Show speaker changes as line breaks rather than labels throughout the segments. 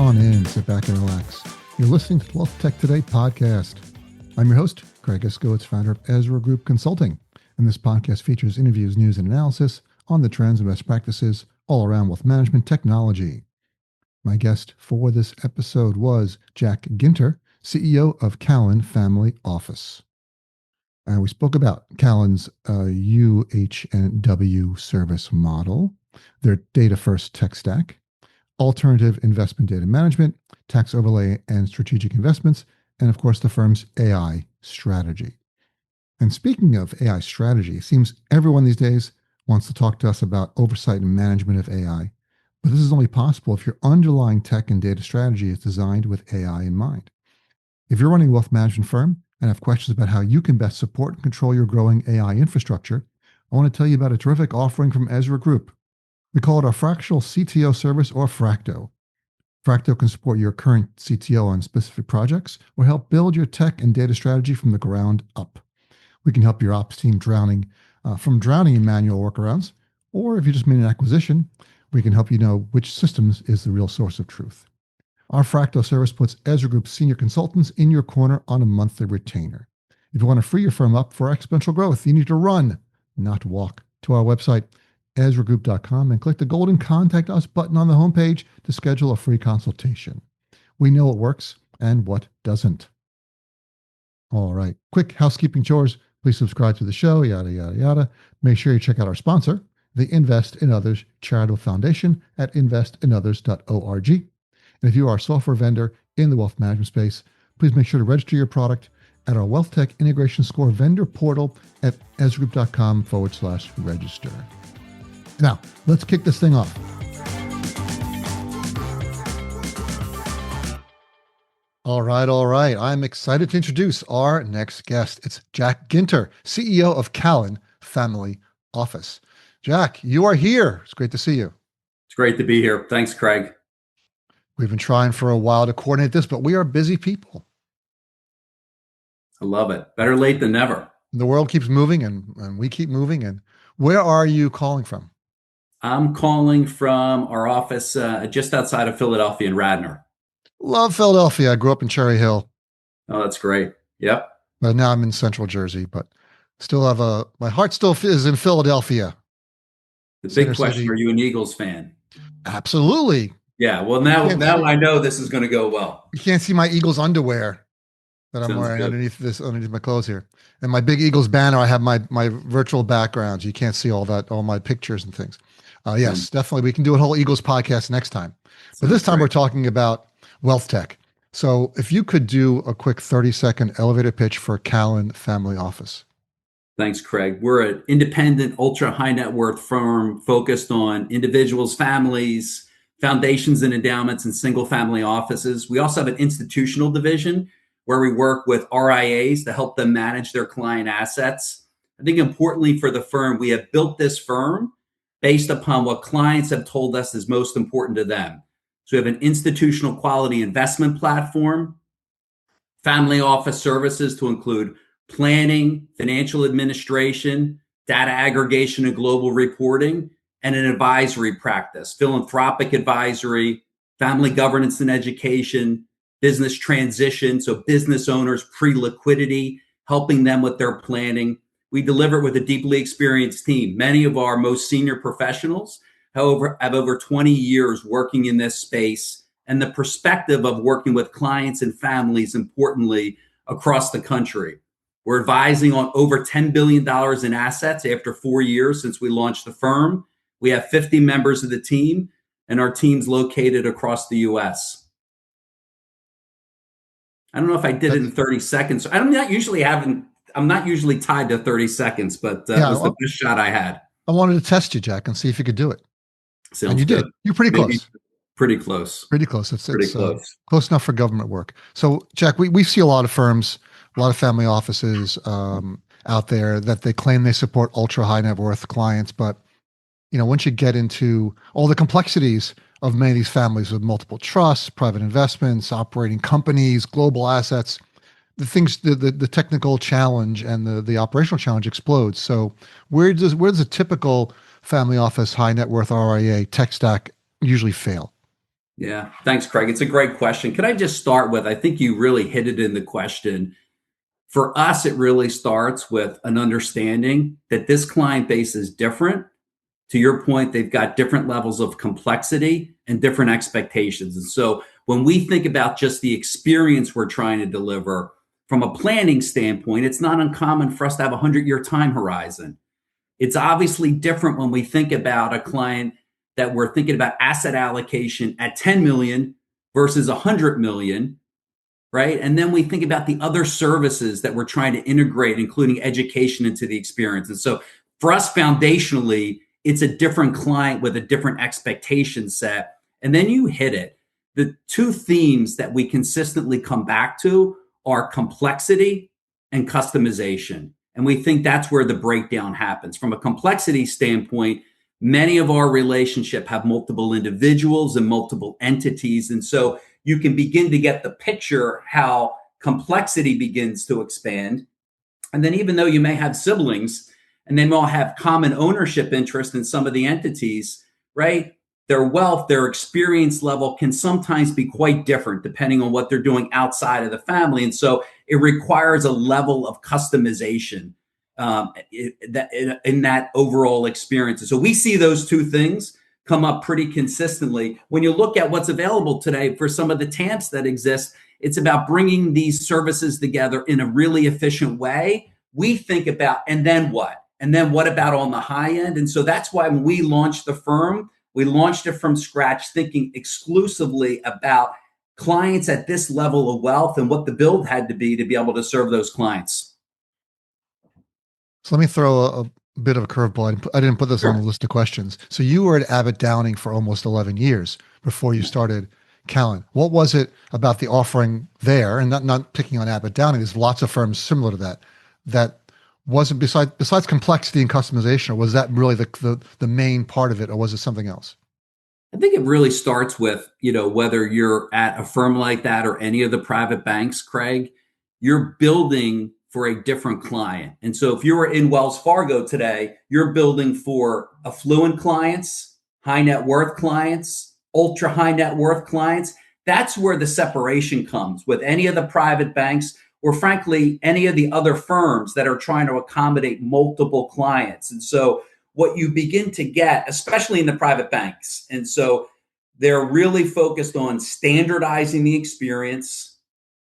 on in, sit back and relax. You're listening to the Wealth Tech Today podcast. I'm your host, Craig Iskowitz, founder of Ezra Group Consulting. And this podcast features interviews, news, and analysis on the trends and best practices all around wealth management technology. My guest for this episode was Jack Ginter, CEO of Callan Family Office. We spoke about Callan's UHNW service model, their data-first tech stack, alternative investment data management, tax overlay and strategic investments, and of course the firm's AI strategy. And speaking of AI strategy, it seems everyone these days wants to talk to us about oversight and management of AI. But this is only possible if your underlying tech and data strategy is designed with AI in mind. If you're running a wealth management firm and have questions about how you can best support and control your growing AI infrastructure, I want to tell you about a terrific offering from Ezra Group. We call it our fractional CTO service, or Fracto. Fracto can support your current CTO on specific projects or help build your tech and data strategy from the ground up. We can help your ops team drowning in manual workarounds, or if you just made an acquisition, we can help you know which systems is the real source of truth. Our Fracto service puts Ezra Group's senior consultants in your corner on a monthly retainer. If you want to free your firm up for exponential growth, you need to run, not walk. To our website, EzraGroup.com, and click the golden Contact Us button on the homepage to schedule a free consultation. We know what works and what doesn't. All right, quick housekeeping chores. Please subscribe to the show, yada, yada, yada. Make sure you check out our sponsor, the Invest in Others Charitable Foundation at investinothers.org. And if you are a software vendor in the wealth management space, please make sure to register your product at our Wealth Tech Integration Score vendor portal at ezragroup.com/register. Now, let's kick this thing off. All right. I'm excited to introduce our next guest. It's Jack Ginter, CEO of Callan Family Office. Jack, you are here. It's great to see you.
It's great to be here. Thanks, Craig.
We've been trying for a while to coordinate this, but we are busy people.
I love it. Better late than never.
The world keeps moving and we keep moving. And where are you calling from?
I'm calling from our office just outside of Philadelphia in Radnor.
Love Philadelphia. I grew up in Cherry Hill.
Oh, that's great. Yep.
But now I'm in Central Jersey, but still have my heart still is in Philadelphia.
The big question, are you an Eagles fan?
Absolutely.
Yeah. Well, now I know this is going to go well.
You can't see my Eagles underwear that I'm wearing
good.
underneath my clothes here. And my big Eagles banner, I have my virtual backgrounds. You can't see all my pictures and things. Yes, definitely. We can do a whole Eagles podcast next time. But this time we're talking about wealth tech. So if you could do a quick 30-second elevator pitch for Callan Family Office.
Thanks, Craig. We're an independent, ultra high net worth firm focused on individuals, families, foundations and endowments, and single family offices. We also have an institutional division where we work with RIAs to help them manage their client assets. I think importantly for the firm, we have built this firm based upon what clients have told us is most important to them. So we have an institutional quality investment platform, family office services to include planning, financial administration, data aggregation and global reporting, and an advisory practice, philanthropic advisory, family governance and education, business transition, so business owners pre-liquidity, helping them with their planning. We deliver it with a deeply experienced team. Many of our most senior professionals, however, have over 20 years working in this space and the perspective of working with clients and families, importantly, across the country. We're advising on over $10 billion in assets after 4 years since we launched the firm. We have 50 members of the team, and our team's located across the U.S. I don't know if I did it in 30 seconds. I'm not usually tied to 30 seconds, but it was the best shot I had.
I wanted to test you, Jack, and see if you could do it.
Sounds
and you
good.
did. You're pretty close.
Pretty close.
Pretty close. It's
close.
Close enough for government work. So, Jack, we see a lot of firms, a lot of family offices out there that they claim they support ultra high net worth clients, but once you get into all the complexities of many of these families with multiple trusts, private investments, operating companies, global assets, the technical challenge and the operational challenge explodes. So where does a typical family office high net worth RIA tech stack usually fail?
Yeah. Thanks, Craig. It's a great question. Could I just start with, I think you really hit it in the question. For us, it really starts with an understanding that this client base is different. To your point, they've got different levels of complexity and different expectations. And so when we think about just the experience we're trying to deliver from a planning standpoint, it's not uncommon for us to have a 100-year time horizon. It's obviously different when we think about a client that we're thinking about asset allocation at 10 million versus 100 million, right? And then we think about the other services that we're trying to integrate, including education, into the experience. And so for us, foundationally, it's a different client with a different expectation set. And then you hit it. The two themes that we consistently come back to are complexity and customization. And we think that's where the breakdown happens. From a complexity standpoint, many of our relationships have multiple individuals and multiple entities. And so you can begin to get the picture how complexity begins to expand. And then, even though you may have siblings and they may all have common ownership interest in some of the entities, right? Their wealth, their experience level can sometimes be quite different depending on what they're doing outside of the family. And so it requires a level of customization in that overall experience. And so we see those two things come up pretty consistently. When you look at what's available today for some of the TAMPs that exist, it's about bringing these services together in a really efficient way. We think about, and then what? And then what about on the high end? And so that's why when we launched the firm, we launched it from scratch, thinking exclusively about clients at this level of wealth and what the build had to be able to serve those clients.
So let me throw a bit of a curveball. I didn't put this on the
Sure.
list of questions. So you were at Abbott Downing for almost 11 years before you started Callan. What was it about the offering there, and not picking on Abbott Downing, there's lots of firms similar to that, that wasn't besides complexity and customization, or was that really the main part of it, or was it something else?
I think it really starts with, whether you're at a firm like that or any of the private banks, Craig, you're building for a different client. And so if you were in Wells Fargo today, you're building for affluent clients, high net worth clients, ultra high net worth clients. That's where the separation comes with any of the private banks or frankly, any of the other firms that are trying to accommodate multiple clients. And so what you begin to get, especially in the private banks. And so they're really focused on standardizing the experience,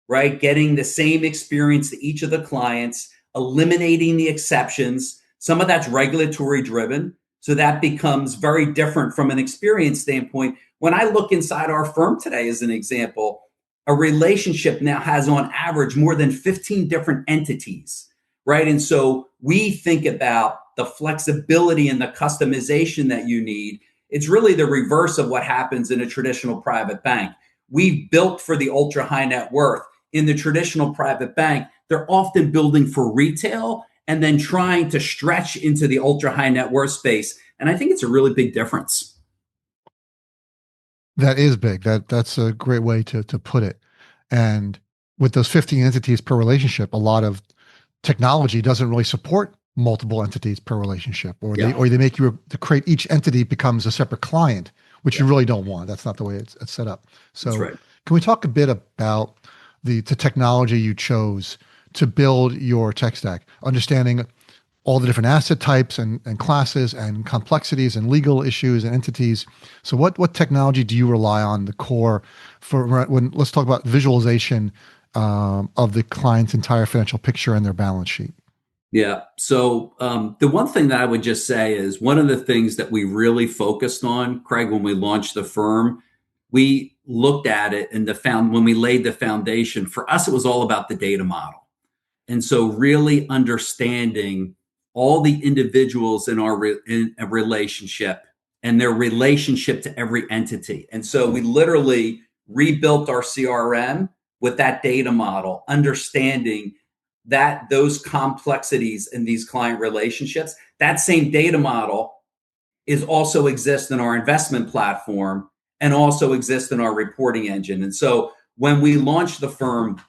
right? Getting the same experience to each of the clients, eliminating the exceptions. Some of that's regulatory driven. So that becomes very different from an experience standpoint. When I look inside our firm today, as an example, a relationship now has on average more than 15 different entities, right? And so we think about the flexibility and the customization that you need. It's really the reverse of what happens in a traditional private bank. We've built for the ultra high net worth. In the traditional private bank, they're often building for retail and then trying to stretch into the ultra high net worth space. And I think it's a really big difference.
That is big. That's a great way to put it. And with those 15 entities per relationship, a lot of technology doesn't really support multiple entities per relationship, or
Yeah,
they make you to create each entity becomes a separate client, which
yeah,
you really don't want. That's not the way it's set up.
that's
So
right.
can we talk a bit about the technology you chose to build your tech stack, understanding all the different asset types and classes and complexities and legal issues and entities. So what technology do you rely on the core for when, let's talk about visualization of the client's entire financial picture and their balance sheet?
Yeah. So the one thing that I would just say is one of the things that we really focused on, Craig, when we launched the firm, we looked at it and when we laid the foundation, for us, it was all about the data model. And so really understanding all the individuals in in a relationship and their relationship to every entity. And so we literally rebuilt our CRM with that data model, understanding that those complexities in these client relationships, that same data model is also exists in our investment platform and also exists in our reporting engine. And so when we launched the firm,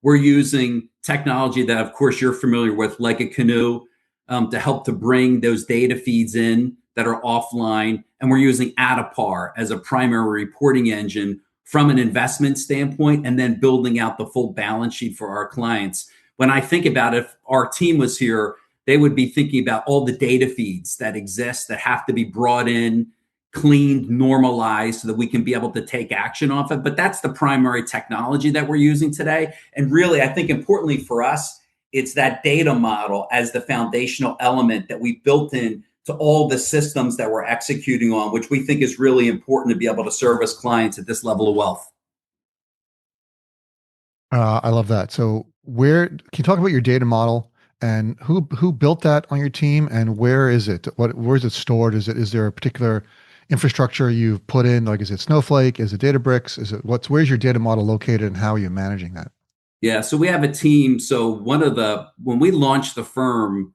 we're using technology that, of course, you're familiar with, like a Canoe, to help to bring those data feeds in that are offline, and we're using Attapar as a primary reporting engine from an investment standpoint, and then building out the full balance sheet for our clients. When I think about it, if our team was here, they would be thinking about all the data feeds that exist that have to be brought in, cleaned, normalized so that we can be able to take action off it. But that's the primary technology that we're using today. And really, I think importantly for us, it's that data model as the foundational element that we built in to all the systems that we're executing on, which we think is really important to be able to service clients at this level of wealth.
I love that. So, where can you talk about your data model and who built that on your team, and where is it? Where is it stored? Is there a particular infrastructure you've put in? Like, is it Snowflake? Is it Databricks? Where's your data model located, and how are you managing that?
Yeah, so we have a team. So when we launched the firm,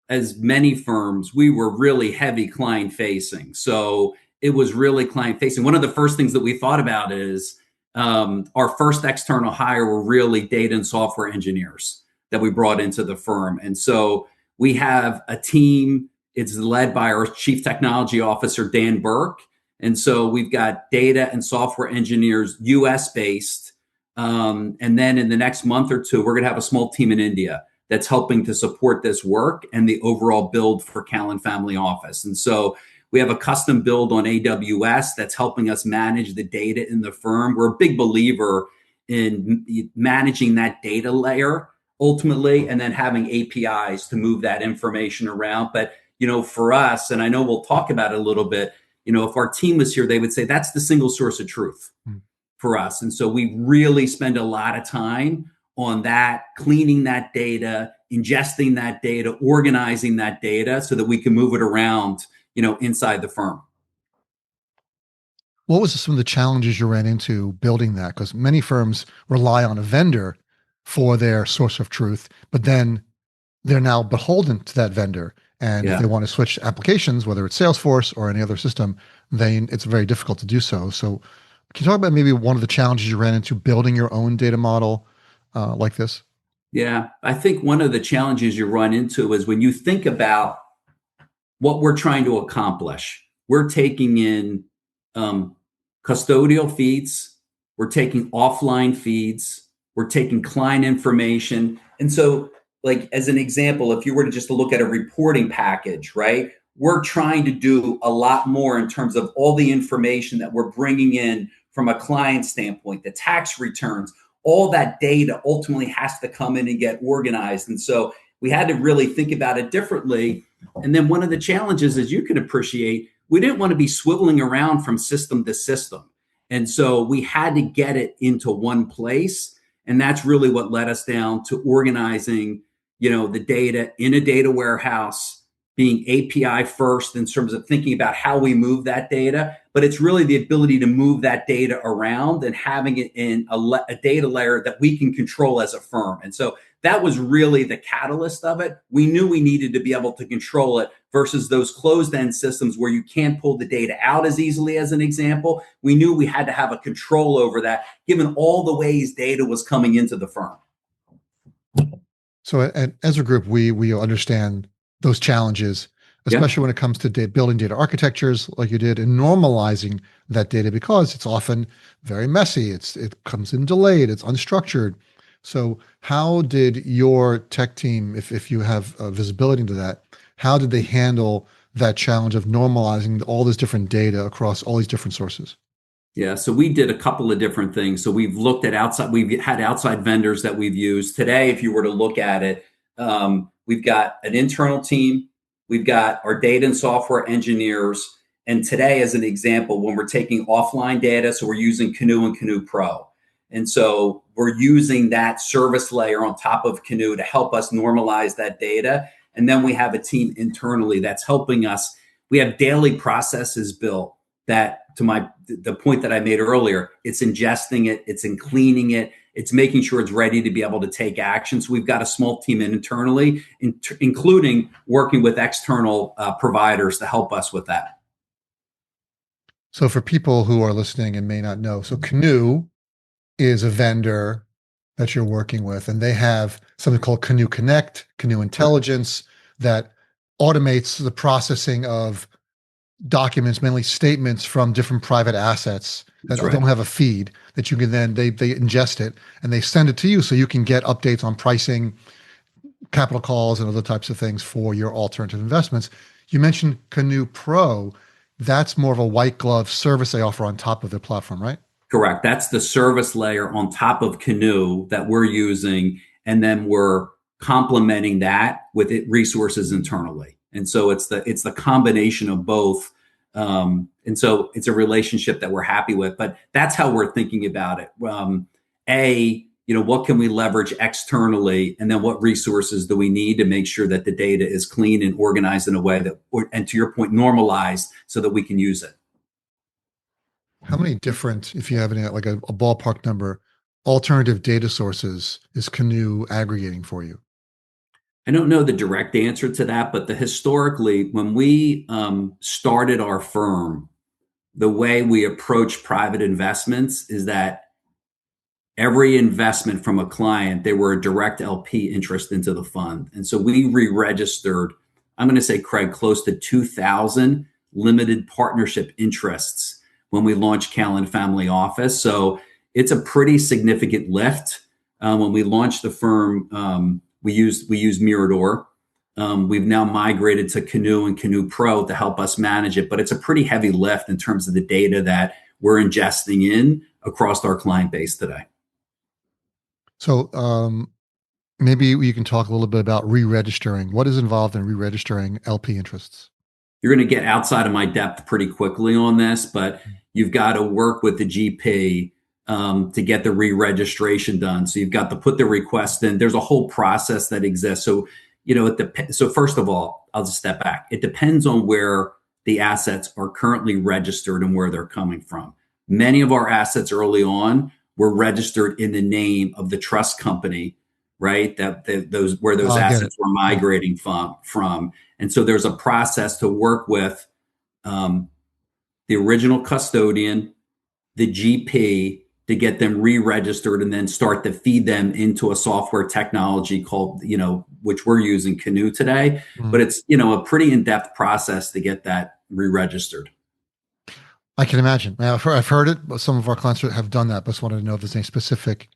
as many firms, we were really heavy client facing. So it was really client facing. One of the first things that we thought about is our first external hire were really data and software engineers that we brought into the firm. And so we have a team, it's led by our chief technology officer, Dan Burke. And so we've got data and software engineers, US based. And then in the next month or two, we're going to have a small team in India that's helping to support this work and the overall build for Callan Family Office. And so we have a custom build on AWS that's helping us manage the data in the firm. We're a big believer in managing that data layer ultimately, and then having APIs to move that information around. But, for us, and I know we'll talk about it a little bit, if our team was here, they would say that's the single source of truth for us. And so we really spend a lot of time on that, cleaning that data, ingesting that data, organizing that data so that we can move it around, inside the firm.
What was some of the challenges you ran into building that? Because many firms rely on a vendor for their source of truth, but then they're now beholden to that vendor. And if
Yeah.
they want to switch applications, whether it's Salesforce or any other system, then it's very difficult to do so. So, can you talk about maybe one of the challenges you ran into building your own data model like this?
Yeah. I think one of the challenges you run into is when you think about what we're trying to accomplish, we're taking in um, custodial feeds, we're taking offline feeds, we're taking client information. And so, like, as an example, if you were to just look at a reporting package, right, we're trying to do a lot more in terms of all the information that we're bringing in from a client standpoint, the tax returns, all that data ultimately has to come in and get organized. And so we had to really think about it differently. And then one of the challenges, as you can appreciate, we didn't want to be swiveling around from system to system. And so we had to get it into one place. And that's really what led us down to organizing, the data in a data warehouse, being API first in terms of thinking about how we move that data. But it's really the ability to move that data around and having it in a data layer that we can control as a firm. And so that was really the catalyst of it. We knew we needed to be able to control it versus those closed end systems where you can't pull the data out as easily, as an example. We knew we had to have a control over that, given all the ways data was coming into the firm.
So, as a group, we understand those challenges,
Yeah.
especially when it comes to building data architectures, like you did, and normalizing that data because it's often very messy. It comes in delayed. It's unstructured. So, how did your tech team, if you have visibility into that, how did they handle that challenge of normalizing all this different data across all these different sources?
Yeah, so we did a couple of different things. So we've had outside vendors that we've used. Today, if you were to look at it, we've got an internal team, we've got our data and software engineers. And today, as an example, when we're taking offline data, so we're using Canoe and Canoe Pro. And so we're using that service layer on top of Canoe to help us normalize that data. And then we have a team internally that's helping us. We have daily processes built that, to the point that I made earlier, it's ingesting it, it's in cleaning it, it's making sure it's ready to be able to take action. So we've got a small team internally, including working with external providers to help us with that.
So, for people who are listening and may not know, so Canoe is a vendor that you're working with, and they have something called Canoe Connect, Canoe Intelligence, that automates the processing of documents, mainly statements from different private assets that
That's right.
don't have a feed that you can then they ingest it and they send it to you so you can get updates on pricing, capital calls, and other types of things for your alternative investments. You mentioned Canoe Pro. That's more of a white glove service they offer on top of their platform, right?
Correct. That's the service layer on top of Canoe that we're using, and then we're complementing that with resources internally. And so it's the combination of both. And so it's a relationship that we're happy with. But that's how we're thinking about it. What can we leverage externally, and then what resources do we need to make sure that the data is clean and organized in a way that, and to your point, normalized so that we can use it.
How many different, if you have any, like a ballpark number, alternative data sources is Canoe aggregating for you?
I don't know the direct answer to that, but historically, when we started our firm, the way we approach private investments is that every investment from a client, they were a direct LP interest into the fund. And so we re-registered, I'm going to say, Craig, close to 2,000 limited partnership interests when we launched Callan Family Office. So it's a pretty significant lift. When we launched the firm, we used Mirador. We've now migrated to Canoe and Canoe Pro to help us manage it, but it's a pretty heavy lift in terms of the data that we're ingesting in across our client base today.
So maybe you can talk a little bit about re-registering. What is involved in re-registering LP interests?
You're going to get outside of my depth pretty quickly on this, but you've got to work with the GP to get the re-registration done. So you've got to put the request in. There's a whole process that exists. So, so first of all, I'll just step back. It depends on where the assets are currently registered and where they're coming from. Many of our assets early on were registered in the name of the trust company, right? Those where those
I get it.
assets were migrating from. And so there's a process to work with um, the original custodian, the GP, to get them re-registered and then start to feed them into a software technology called, which we're using Canoe today.
Mm.
But it's, a pretty in-depth process to get that re-registered.
I can imagine. I've heard it, but some of our clients have done that. But just wanted to know if there's any specific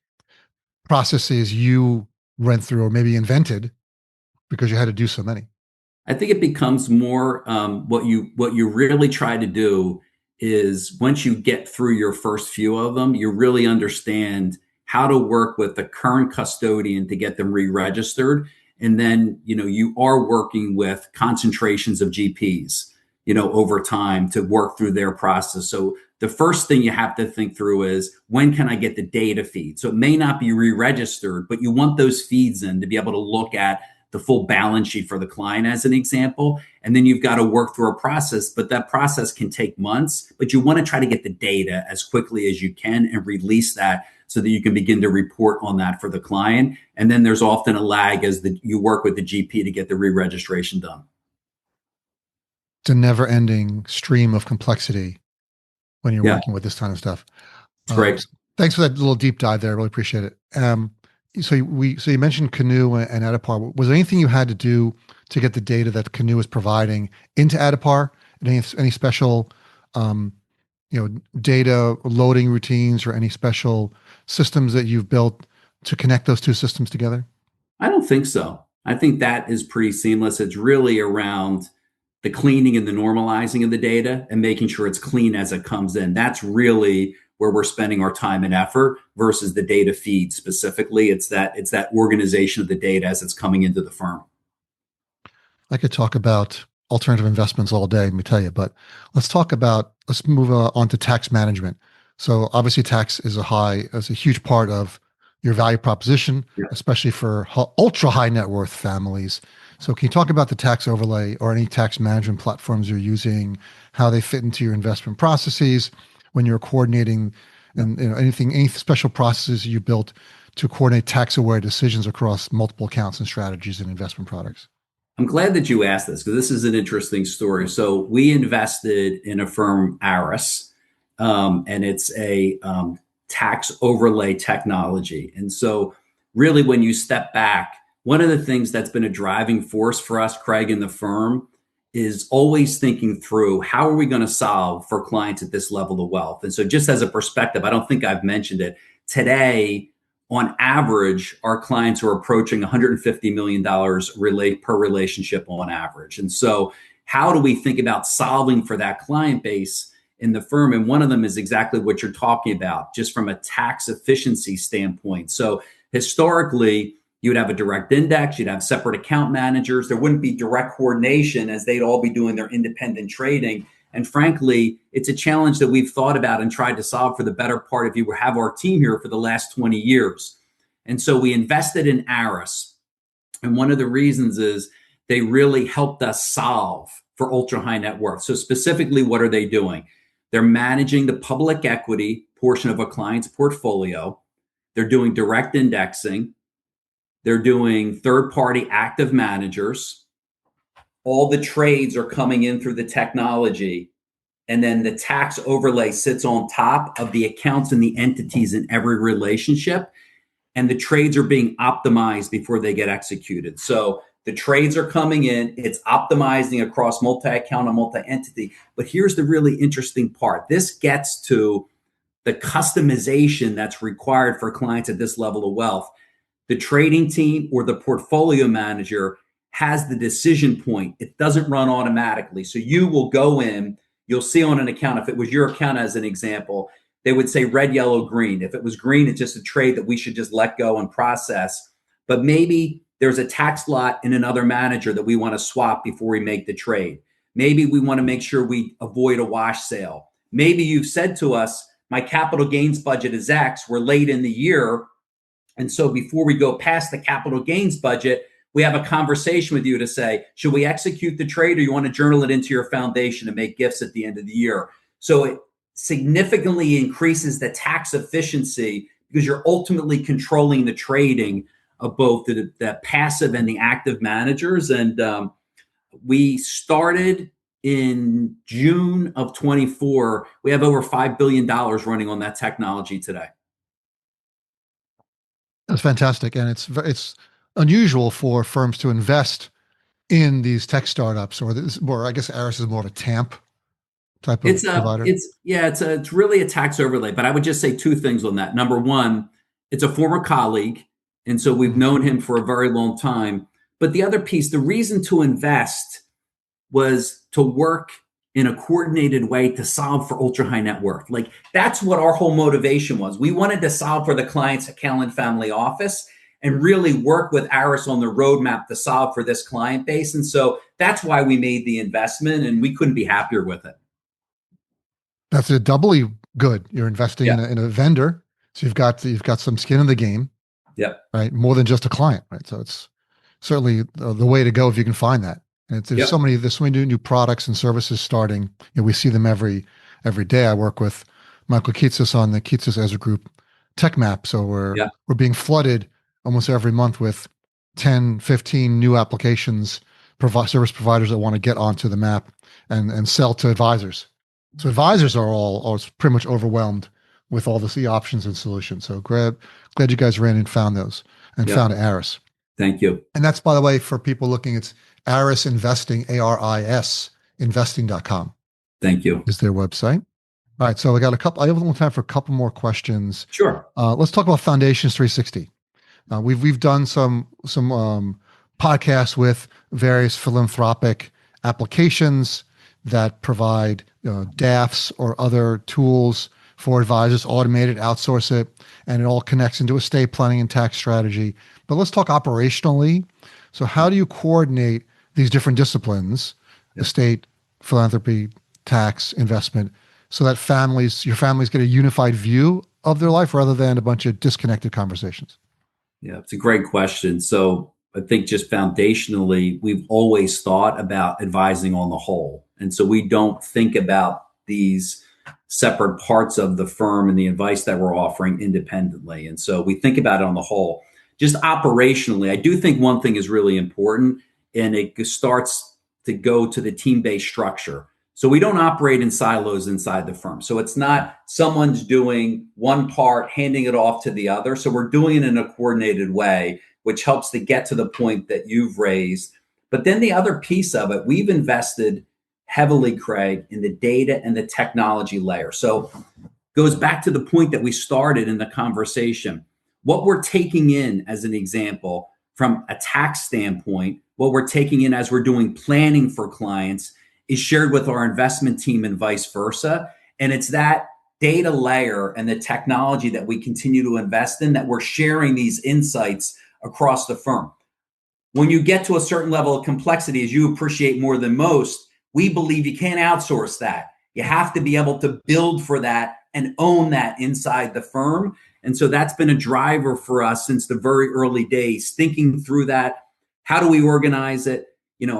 processes you went through or maybe invented because you had to do so many.
I think it becomes more what you really try to do is once you get through your first few of them, you really understand how to work with the current custodian to get them re-registered, and then you are working with concentrations of GPs, over time to work through their process. So the first thing you have to think through is when can I get the data feed? So it may not be re-registered, but you want those feeds in to be able to look at the full balance sheet for the client as an example. And then you've got to work through a process, but that process can take months, but you want to try to get the data as quickly as you can and release that so that you can begin to report on that for the client. And then there's often a lag as you work with the GP to get the re-registration done.
It's a never-ending stream of complexity when you're
Yeah,
working with this kind of stuff.
it's great.
So thanks for that little deep dive there. I really appreciate it. So you mentioned Canoe and Adipar. Was there anything you had to do to get the data that Canoe is providing into Adipar? Any special, um, data loading routines or any special systems that you've built to connect those two systems together?
I don't think so. I think that is pretty seamless. It's really around the cleaning and the normalizing of the data and making sure it's clean as it comes in. That's really where we're spending our time and effort versus the data feed specifically. It's that organization of the data as it's coming into the firm.
I could talk about alternative investments all day, let me tell you, but let's move on to tax management. So obviously tax is a huge part of your value proposition,
Yeah.
especially for ultra high net worth families. So can you talk about the tax overlay or any tax management platforms you're using, how they fit into your investment processes when you're coordinating and any special processes you built to coordinate tax aware decisions across multiple accounts and strategies and investment products?
I'm glad that you asked this because this is an interesting story. So we invested in a firm, Aris, and it's a tax overlay technology. And so, really, when you step back, one of the things that's been a driving force for us, Craig, in the firm is always thinking through how are we going to solve for clients at this level of wealth. And so just as a perspective, I don't think I've mentioned it today, on average, our clients are approaching $150 million per relationship on average. And so how do we think about solving for that client base in the firm? And one of them is exactly what you're talking about, just from a tax efficiency standpoint. So historically, you would have a direct index, you'd have separate account managers. There wouldn't be direct coordination as they'd all be doing their independent trading. And frankly, it's a challenge that we've thought about and tried to solve for the better part of you have our team here for the last 20 years. And so we invested in Aris. And one of the reasons is they really helped us solve for ultra high net worth. So specifically, what are they doing? They're managing the public equity portion of a client's portfolio. They're doing direct indexing. They're doing third-party active managers. All the trades are coming in through the technology. And then the tax overlay sits on top of the accounts and the entities in every relationship. And the trades are being optimized before they get executed. So the trades are coming in, it's optimizing across multi-account and multi-entity. But here's the really interesting part. This gets to the customization that's required for clients at this level of wealth. The trading team or the portfolio manager has the decision point. It doesn't run automatically. So you will go in, you'll see on an account, if it was your account as an example, they would say red, yellow, green. If it was green, it's just a trade that we should just let go and process. But maybe there's a tax lot in another manager that we want to swap before we make the trade. Maybe we want to make sure we avoid a wash sale. Maybe you've said to us, my capital gains budget is X. We're late in the year. And so before we go past the capital gains budget, we have a conversation with you to say, should we execute the trade or you want to journal it into your foundation and make gifts at the end of the year? So it significantly increases the tax efficiency because you're ultimately controlling the trading of both the passive and the active managers. And we started in June of 24. We have over $5 billion running on that technology today.
That's fantastic. And it's unusual for firms to invest in these tech startups, or I guess Aris is more of a TAMP type of provider.
It's really a tax overlay, but I would just say two things on that. Number one, it's a former colleague, and so we've known him for a very long time. But the other piece, the reason to invest was to work in a coordinated way to solve for ultra high net worth. Like that's what our whole motivation was. We wanted to solve for the clients at Callan Family Office and really work with Aris on the roadmap to solve for this client base. And so that's why we made the investment, and we couldn't be happier with it.
That's a doubly good. You're investing in a vendor, so you've got some skin in the game.
Yep.
Right. More than just a client. Right. So it's certainly the way to go if you can find that. And there's so many new products and services starting. We see them every day. I work with Michael Kitsis on the Kitsis Ezra Group Tech Map. So we're being flooded almost every month with 10, 15 new applications, service providers that want to get onto the map and sell to advisors. So advisors are pretty much overwhelmed with all the options and solutions. So glad you guys ran and found those and found Aris.
Thank you.
And that's, by the way, for people looking, it's Aris Investing, ARIS, investing.com.
Thank you.
Is their website. All right. So I have time for a couple more questions.
Sure.
Let's talk about Foundations 360. We've done some podcasts with various philanthropic applications that provide DAFs or other tools for advisors, automate it, outsource it, and it all connects into estate planning and tax strategy. But let's talk operationally. So how do you coordinate these different disciplines, estate, philanthropy, tax, investment, so that your families get a unified view of their life rather than a bunch of disconnected conversations?
Yeah, it's a great question. So I think just foundationally, we've always thought about advising on the whole. And so we don't think about these separate parts of the firm and the advice that we're offering independently. And so we think about it on the whole. Just operationally, I do think one thing is really important, and it starts to go to the team-based structure. So we don't operate in silos inside the firm. So it's not someone's doing one part, handing it off to the other. So we're doing it in a coordinated way, which helps to get to the point that you've raised. But then the other piece of it, we've invested heavily, Craig, in the data and the technology layer. So goes back to the point that we started in the conversation. What we're taking in, as an example, from a tax standpoint, what we're taking in as we're doing planning for clients is shared with our investment team and vice versa. And it's that data layer and the technology that we continue to invest in that we're sharing these insights across the firm. When you get to a certain level of complexity, as you appreciate more than most, we believe you can't outsource that. You have to be able to build for that and own that inside the firm. And so that's been a driver for us since the very early days, thinking through that. How do we organize it?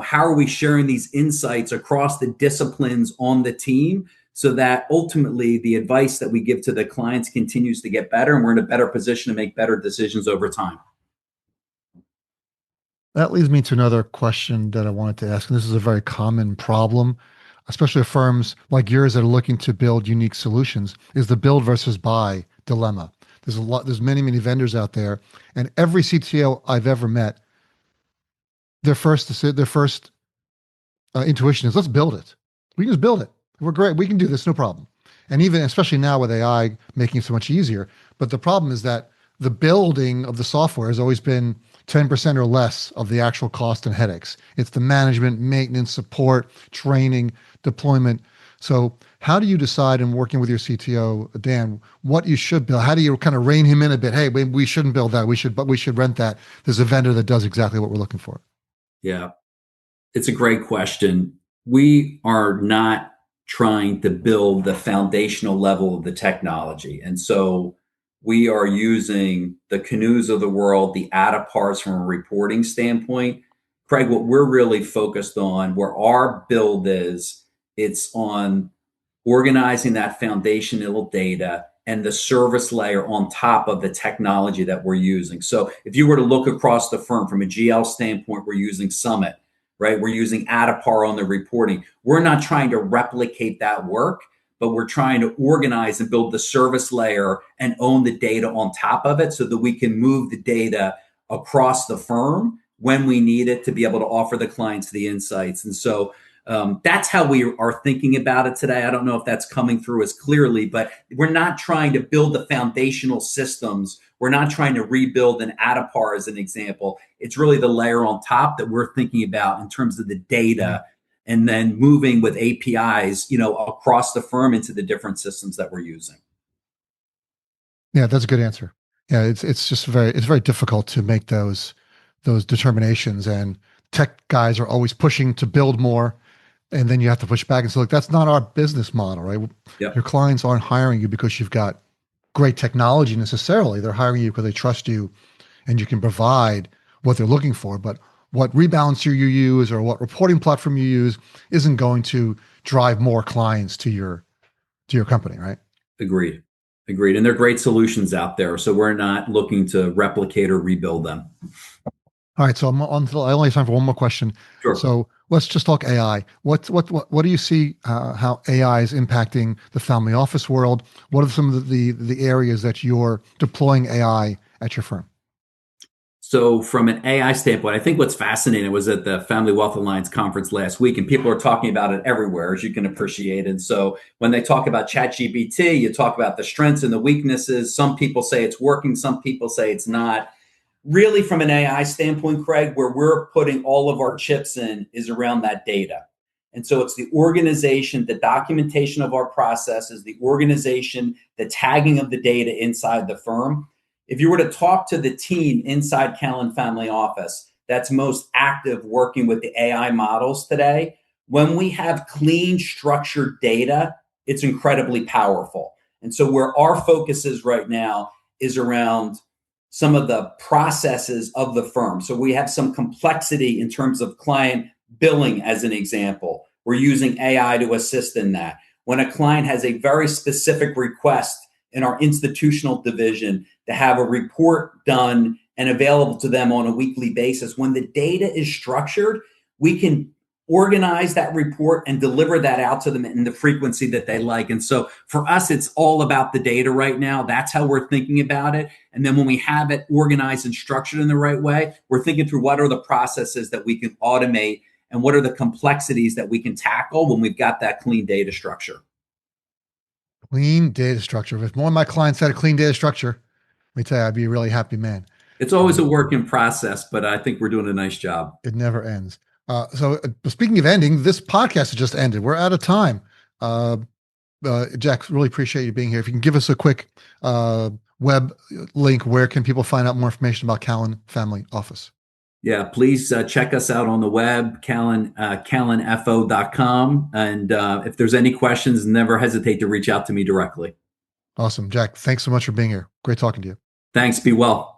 How are we sharing these insights across the disciplines on the team so that ultimately the advice that we give to the clients continues to get better and we're in a better position to make better decisions over time?
That leads me to another question that I wanted to ask. And this is a very common problem, especially firms like yours that are looking to build unique solutions, is the build versus buy dilemma. There's many vendors out there, and every CTO I've ever met, their first intuition is, let's build it. We can just build it. We're great. We can do this, no problem. And even, especially now with AI making it so much easier. But the problem is that the building of the software has always been 10% or less of the actual cost and headaches. It's the management, maintenance, support, training, deployment. So how do you decide in working with your CTO, Dan, what you should build? How do you kind of rein him in a bit? Hey, we shouldn't build that. We should rent that. There's a vendor that does exactly what we're looking for.
Yeah, it's a great question. We are not trying to build the foundational level of the technology. And so we are using the Canoes of the world, the Adapars from a reporting standpoint. Craig, what we're really focused on, where our build is, it's on organizing that foundational data and the service layer on top of the technology that we're using. So if you were to look across the firm from a GL standpoint, we're using Summit, right? We're using Adapar on the reporting. We're not trying to replicate that work, but we're trying to organize and build the service layer and own the data on top of it so that we can move the data across the firm when we need it to be able to offer the clients the insights. And so that's how we are thinking about it today. I don't know if that's coming through as clearly, but we're not trying to build the foundational systems. We're not trying to rebuild an Adapar as an example. It's really the layer on top that we're thinking about in terms of the data and then moving with APIs, across the firm into the different systems that we're using.
Yeah, that's a good answer. Yeah, it's just very difficult to make those determinations, and tech guys are always pushing to build more, and then you have to push back and say, look, that's not our business model, right?
Yep.
Your clients aren't hiring you because you've got great technology necessarily. They're hiring you because they trust you and you can provide what they're looking for. But what rebalancer you use or what reporting platform you use isn't going to drive more clients to your company, right?
Agreed. And there are great solutions out there. So we're not looking to replicate or rebuild them.
All right. So I only have time for one more question.
Sure.
So let's just talk AI. What do you see how AI is impacting the family office world? What are some of the areas that you're deploying AI at your firm?
So from an AI standpoint, I think what's fascinating was at the Family Wealth Alliance conference last week, and people are talking about it everywhere, as you can appreciate. And so when they talk about ChatGPT, you talk about the strengths and the weaknesses. Some people say it's working, some people say it's not. Really, from an AI standpoint, Craig, where we're putting all of our chips in is around that data. And so it's the organization, the documentation of our processes, the organization, the tagging of the data inside the firm. If you were to talk to the team inside Callan Family Office that's most active working with the AI models today, when we have clean, structured data, it's incredibly powerful. And so where our focus is right now is around some of the processes of the firm. So we have some complexity in terms of client billing, as an example. We're using AI to assist in that. When a client has a very specific request in our institutional division to have a report done and available to them on a weekly basis, when the data is structured, we can organize that report and deliver that out to them in the frequency that they like. And so for us, it's all about the data right now. That's how we're thinking about it. And then when we have it organized and structured in the right way, we're thinking through what are the processes that we can automate and what are the complexities that we can tackle when we've got that clean data structure.
Clean data structure. If more of my clients had a clean data structure, let me tell you, I'd be a really happy man.
It's always a work in process, but I think we're doing a nice job.
It never ends. So speaking of ending, this podcast has just ended. We're out of time. Jack, really appreciate you being here. If you can give us a quick web link, where can people find out more information about Callan Family Office?
Yeah, please check us out on the web, callanfo.com. And if there's any questions, never hesitate to reach out to me directly.
Awesome. Jack, thanks so much for being here. Great talking to you.
Thanks. Be well.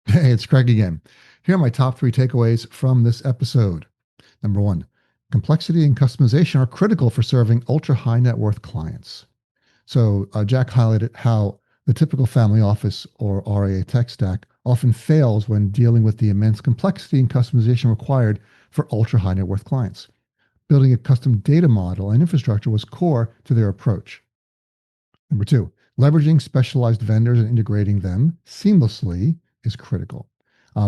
Hey, it's Craig again. Here are my top 3 takeaways from this episode. Number 1, complexity and customization are critical for serving ultra high net worth clients. So Jack highlighted how the typical family office or RIA tech stack often fails when dealing with the immense complexity and customization required for ultra high net worth clients. Building a custom data model and infrastructure was core to their approach. Number 2, leveraging specialized vendors and integrating them seamlessly is critical.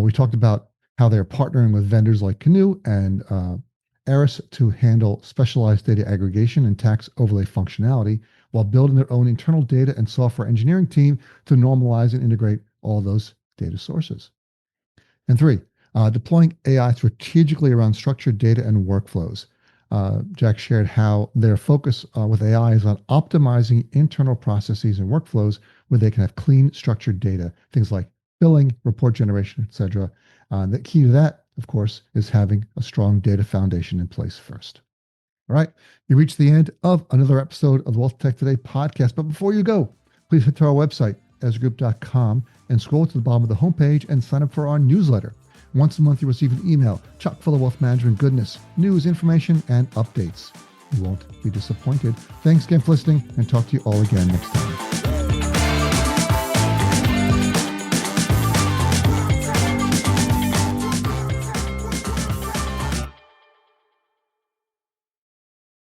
We talked about how they're partnering with vendors like Canoe and Eris to handle specialized data aggregation and tax overlay functionality, while building their own internal data and software engineering team to normalize and integrate all those data sources. And 3, deploying AI strategically around structured data and workflows. Jack shared how their focus with AI is on optimizing internal processes and workflows where they can have clean, structured data, things like billing, report generation, etc. The key to that, of course, is having a strong data foundation in place first. All right, you reached the end of another episode of the Wealth Tech Today podcast. But before you go, please head to our website, ezragroup.com, and scroll to the bottom of the homepage and sign up for our newsletter. Once a month, you receive an email chock full of wealth management goodness, news, information, and updates. You won't be disappointed. Thanks again for listening, and talk to you all again next time.